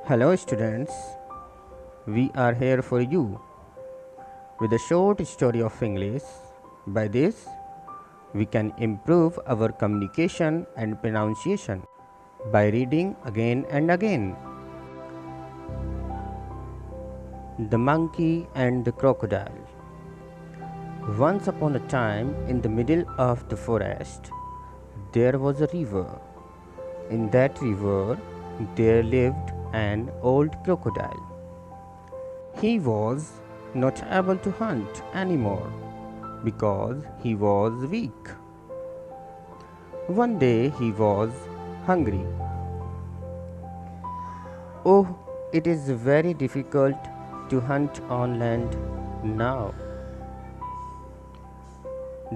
Hello, students. We are here for you with a short story of English. By this, we can improve our communication and pronunciation by reading again and again. The Monkey and the Crocodile. Once upon a time, in the middle of the forest, there was a river. In that river, there lived an old crocodile. He was not able to hunt anymore because he was weak. One day he was hungry. Oh, it is very difficult to hunt on land now.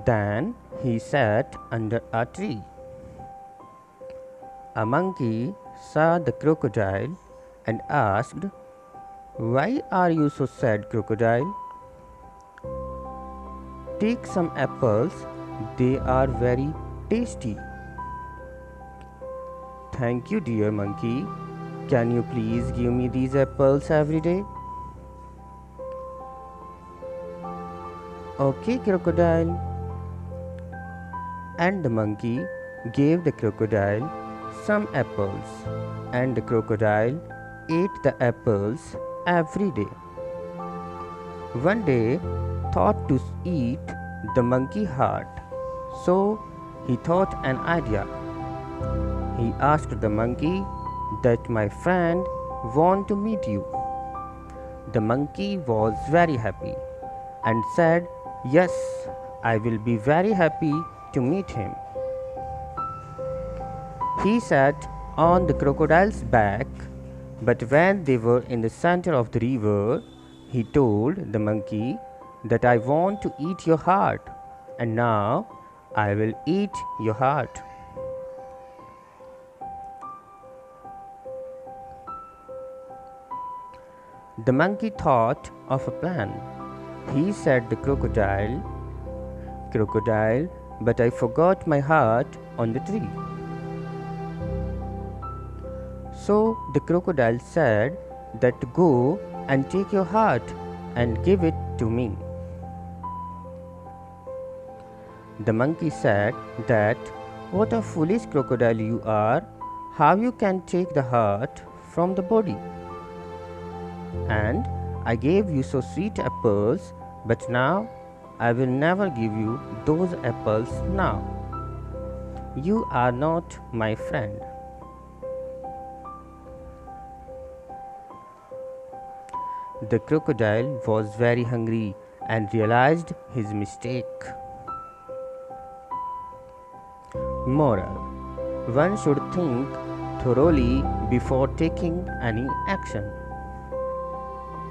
Then he sat under a tree. A monkey saw the crocodile and asked, "Why are you so sad, crocodile? Take some apples, they are very tasty." "Thank you, dear monkey. Can you please give me these apples every day?" "Okay, crocodile." And the monkey gave the crocodile some apples, and the crocodile ate the apples every day. One day thought to eat the monkey heart, so he thought an idea. He asked the monkey that my friend want to meet you. The monkey was very happy and said, "Yes, I will be very happy to meet him." He sat on the crocodile's back, but when they were in the center of the river, he told the monkey that I want to eat your heart, and now I will eat your heart. The monkey thought of a plan. He said the crocodile, "Crocodile, but I forgot my heart on the tree." So the crocodile said that go and take your heart and give it to me. The monkey said that, "What a foolish crocodile you are! How you can take the heart from the body? And I gave you so sweet apples, but now I will never give you those apples now. You are not my friend." The crocodile was very hungry and realized his mistake. Moral: one should think thoroughly before taking any action.